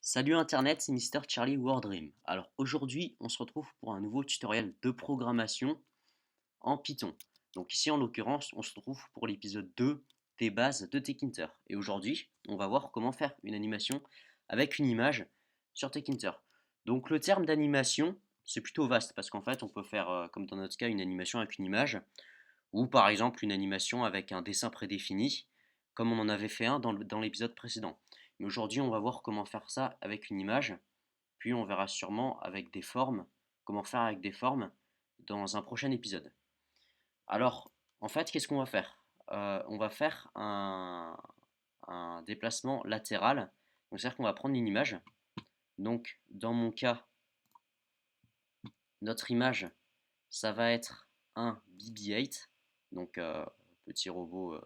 Salut Internet, c'est Mister Charlie Wardream. Alors aujourd'hui, on se retrouve pour un nouveau tutoriel de programmation en Python. Donc ici en l'occurrence, on se retrouve pour l'épisode 2 des bases de Tkinter. Et aujourd'hui, on va voir comment faire une animation avec une image sur Tkinter. Donc le terme d'animation, c'est plutôt vaste parce qu'en fait, on peut faire, comme dans notre cas, une animation avec une image ou par exemple une animation avec un dessin prédéfini, comme on en avait fait un dans l'épisode précédent. Mais aujourd'hui, on va voir comment faire ça avec une image, puis on verra sûrement avec des formes, comment faire avec des formes dans un prochain épisode. Alors, en fait, qu'est-ce qu'on va faire? On va faire un déplacement latéral. Donc, c'est-à-dire qu'on va prendre une image. Donc, dans mon cas, notre image, ça va être un BB-8, donc petit robot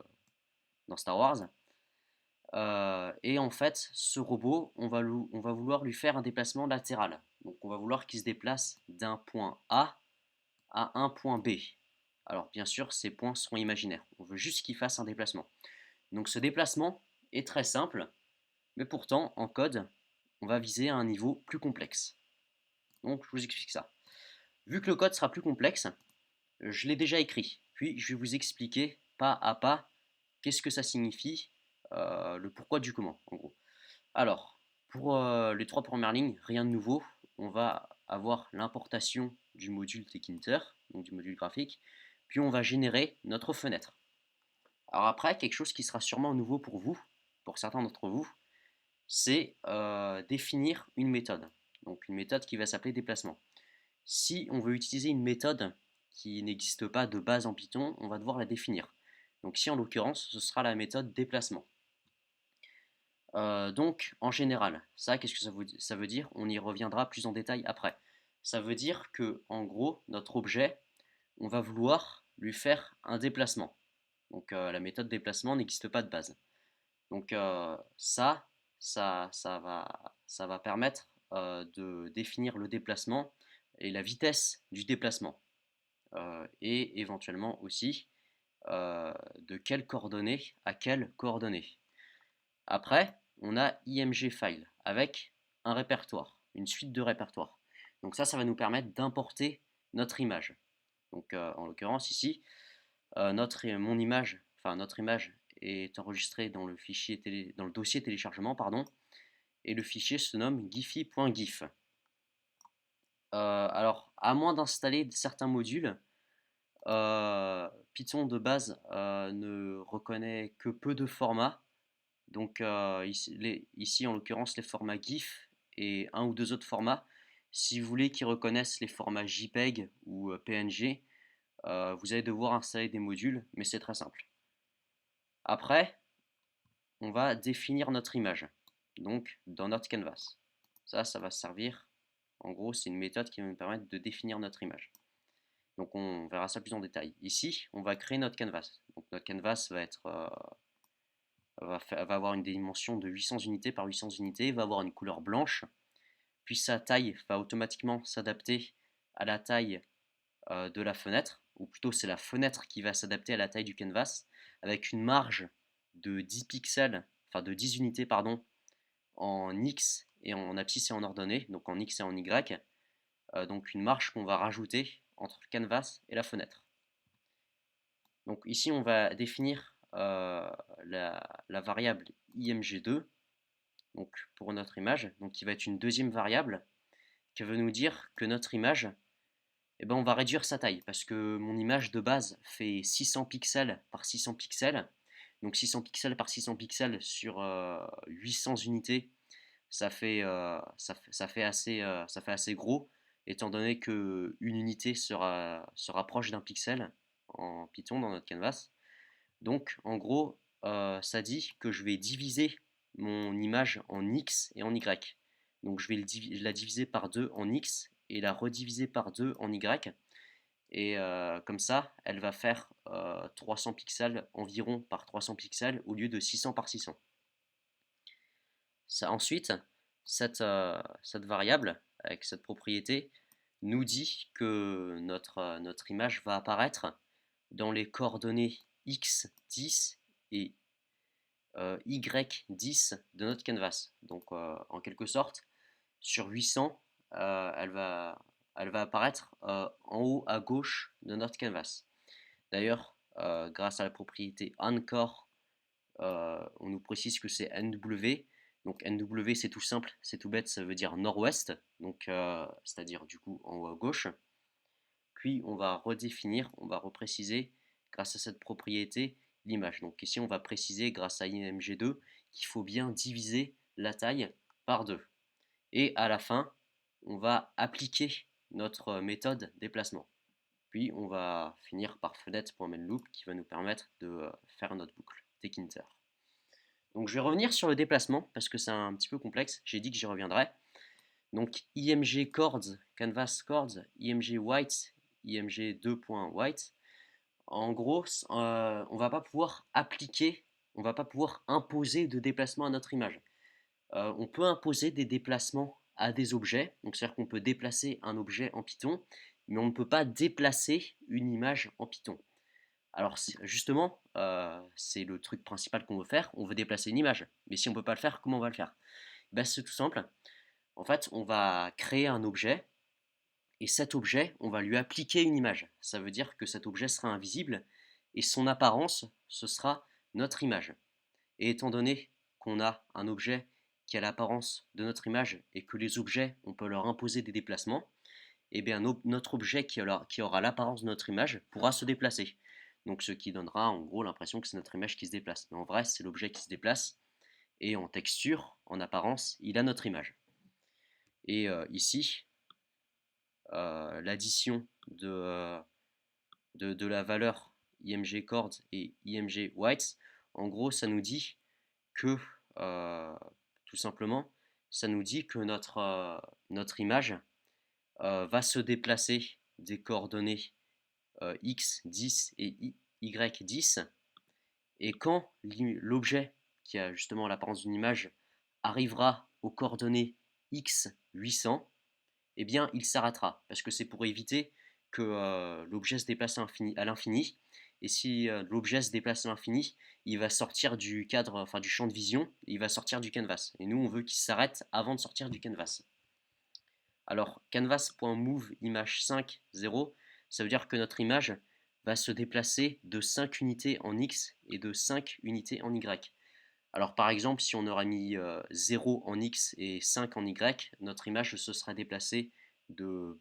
dans Star Wars. Et en fait, ce robot, on va vouloir lui faire un déplacement latéral. Donc on va vouloir qu'il se déplace d'un point A à un point B. Alors bien sûr, ces points sont imaginaires. On veut juste qu'il fasse un déplacement. Donc ce déplacement est très simple, mais pourtant, en code, on va viser à un niveau plus complexe. Donc je vous explique ça. Vu que le code sera plus complexe, je l'ai déjà écrit. Puis je vais vous expliquer pas à pas qu'est-ce que ça signifie, le pourquoi du comment, en gros. Alors, pour les trois premières lignes, rien de nouveau. On va avoir l'importation du module Tkinter, donc du module graphique, puis on va générer notre fenêtre. Alors après, quelque chose qui sera sûrement nouveau pour vous, pour certains d'entre vous, c'est définir une méthode. Donc une méthode qui va s'appeler déplacement. Si on veut utiliser une méthode qui n'existe pas de base en Python, on va devoir la définir. Donc ici en l'occurrence, ce sera la méthode déplacement. Donc, en général, ça, qu'est-ce que ça veut dire? On y reviendra plus en détail après. Ça veut dire que, en gros, notre objet, on va vouloir lui faire un déplacement. Donc, la méthode déplacement n'existe pas de base. Donc, ça va permettre de définir le déplacement et la vitesse du déplacement. Et éventuellement aussi de quelles coordonnées à quelles coordonnées. Après, on a img file avec un répertoire, une suite de répertoires. Donc ça va nous permettre d'importer notre image. Donc en l'occurrence ici, mon image, enfin notre image est enregistrée dans le fichier dans le dossier téléchargement, pardon, et le fichier se nomme giphy.gif. Alors, à moins d'installer certains modules, Python de base ne reconnaît que peu de formats. Donc ici, en l'occurrence, les formats GIF et un ou deux autres formats. Si vous voulez qu'ils reconnaissent les formats JPEG ou PNG, vous allez devoir installer des modules, mais c'est très simple. Après, on va définir notre image, donc dans notre canvas. Ça va servir, en gros, c'est une méthode qui va nous permettre de définir notre image. Donc on verra ça plus en détail. Ici, on va créer notre canvas. Donc notre canvas va être va avoir une dimension de 800 unités par 800 unités, va avoir une couleur blanche, puis sa taille va automatiquement s'adapter à la taille de la fenêtre, ou plutôt c'est la fenêtre qui va s'adapter à la taille du canvas, avec une marge de 10 pixels, enfin de 10 unités pardon, en X et en abscisse et en ordonnée, donc en X et en Y, donc une marge qu'on va rajouter entre le canvas et la fenêtre. Donc ici on va définir la variable img2 donc pour notre image, donc qui va être une deuxième variable qui veut nous dire que notre image, eh ben, on va réduire sa taille parce que mon image de base fait 600 pixels par 600 pixels. Donc 600 pixels par 600 pixels sur 800 unités, ça fait assez gros, étant donné qu'une unité se rapproche d'un pixel en Python dans notre canvas. Donc en gros, ça dit que je vais diviser mon image en X et en Y. Donc je vais la diviser par 2 en X et la rediviser par 2 en Y. Et comme ça, elle va faire 300 pixels environ par 300 pixels au lieu de 600 par 600. Ensuite, cette variable, avec cette propriété, nous dit que notre image va apparaître dans les coordonnées x10 et Y10 de notre canvas. Donc en quelque sorte, sur 800, elle va apparaître en haut à gauche de notre canvas. D'ailleurs, grâce à la propriété Anchor, on nous précise que c'est NW. Donc NW, c'est tout simple, c'est tout bête, ça veut dire nord-ouest, donc c'est-à-dire du coup en haut à gauche. Puis on va redéfinir, on va repréciser grâce à cette propriété l'image. Donc ici on va préciser grâce à IMG2 qu'il faut bien diviser la taille par 2. Et à la fin, on va appliquer notre méthode déplacement. Puis on va finir par fenêtre.mainLoop qui va nous permettre de faire notre boucle Tekinter. Donc je vais revenir sur le déplacement parce que c'est un petit peu complexe, j'ai dit que j'y reviendrai. Donc IMG chords, canvas chords, IMG white, IMG 2.white. En gros, on va pas pouvoir appliquer, on va pas pouvoir imposer de déplacement à notre image. On peut imposer des déplacements à des objets, donc c'est-à-dire qu'on peut déplacer un objet en Python, mais on ne peut pas déplacer une image en Python. Alors justement, c'est le truc principal qu'on veut faire, on veut déplacer une image, mais si on ne peut pas le faire, comment on va le faire? Ben, c'est tout simple, en fait on va créer un objet, et cet objet, on va lui appliquer une image. Ça veut dire que cet objet sera invisible, et son apparence, ce sera notre image. Et étant donné qu'on a un objet qui a l'apparence de notre image et que les objets, on peut leur imposer des déplacements, et bien notre objet qui aura l'apparence de notre image pourra se déplacer. Donc ce qui donnera en gros l'impression que c'est notre image qui se déplace. Mais en vrai, c'est l'objet qui se déplace et en texture, en apparence, il a notre image. Et ici, l'addition de la valeur IMG chords et IMG whites, en gros, ça nous dit que, tout simplement, ça nous dit que notre image va se déplacer des coordonnées x10 et y10, et quand l'objet qui a justement l'apparence d'une image arrivera aux coordonnées x 800, eh bien il s'arrêtera, parce que c'est pour éviter que l'objet se déplace à l'infini, et si l'objet se déplace à l'infini, il va sortir du cadre, enfin du champ de vision, il va sortir du canvas, et nous on veut qu'il s'arrête avant de sortir du canvas. Alors canvas.move image 5, 0, ça veut dire que notre image va se déplacer de 5 unités en x et de 5 unités en y. Alors par exemple, si on aurait mis 0 en x et 5 en y, notre image se serait déplacée de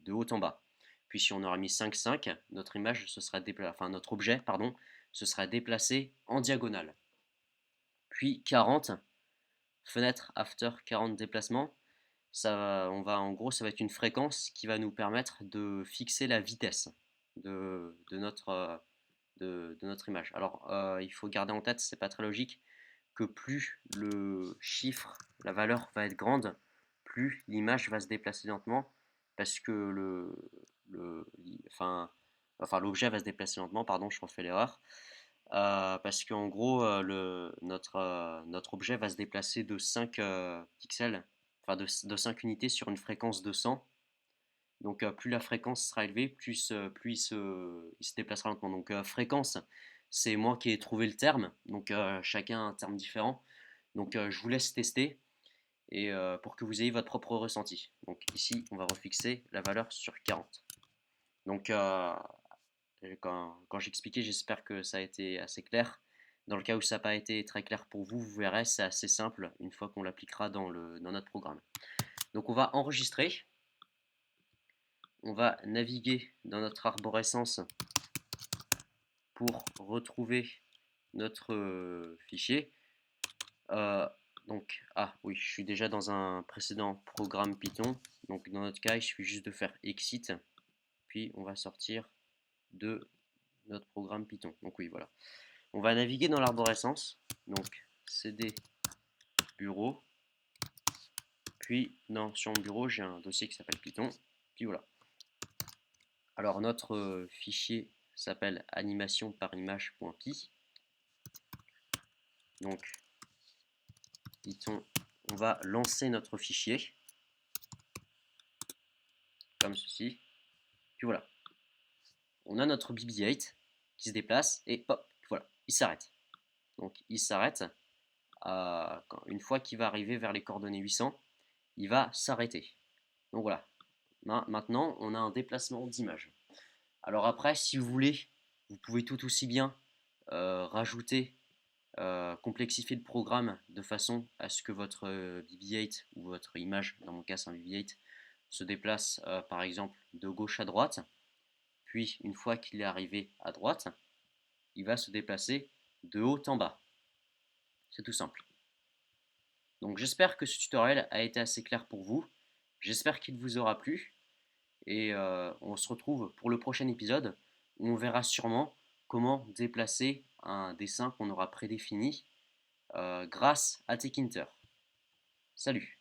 haut en bas. Puis si on aurait mis 5, 5, notre image se serait enfin notre objet, pardon, se serait déplacé en diagonale. Puis 40, fenêtre after 40 déplacements, en gros, ça va être une fréquence qui va nous permettre de fixer la vitesse de notre image. Alors, il faut garder en tête, c'est pas très logique, que plus le chiffre, la valeur va être grande, plus l'image va se déplacer lentement, parce que l'objet va se déplacer lentement, pardon, je refais l'erreur, parce qu'en gros, notre objet va se déplacer de 5 pixels, enfin de 5 unités sur une fréquence de 100. Donc plus la fréquence sera élevée, plus il se déplacera lentement. Donc fréquence, c'est moi qui ai trouvé le terme. Donc chacun a un terme différent. Donc je vous laisse tester et pour que vous ayez votre propre ressenti. Donc ici, on va refixer la valeur sur 40. Donc quand j'expliquais, j'espère que ça a été assez clair. Dans le cas où ça n'a pas été très clair pour vous, vous verrez, c'est assez simple une fois qu'on l'appliquera dans notre programme. Donc on va enregistrer. On va naviguer dans notre arborescence pour retrouver notre fichier. Donc, oui, je suis déjà dans un précédent programme Python. Donc, dans notre cas, il suffit juste de faire exit. Puis, on va sortir de notre programme Python. Donc, oui, voilà. On va naviguer dans l'arborescence. Donc, cd bureau. Puis, sur mon bureau, j'ai un dossier qui s'appelle Python. Puis, voilà. Alors, notre fichier s'appelle animation par image.py. Donc, Python, on va lancer notre fichier comme ceci. Puis voilà, on a notre BB-8 qui se déplace et hop, voilà, il s'arrête. Donc il s'arrête. Une fois qu'il va arriver vers les coordonnées 800, il va s'arrêter. Donc voilà. Maintenant, on a un déplacement d'image. Alors après, si vous voulez, vous pouvez tout aussi bien rajouter, complexifier le programme de façon à ce que votre BB-8 ou votre image, dans mon cas c'est un BB-8, se déplace par exemple de gauche à droite. Puis une fois qu'il est arrivé à droite, il va se déplacer de haut en bas. C'est tout simple. Donc j'espère que ce tutoriel a été assez clair pour vous. J'espère qu'il vous aura plu. Et on se retrouve pour le prochain épisode où on verra sûrement comment déplacer un dessin qu'on aura prédéfini grâce à Tkinter. Salut!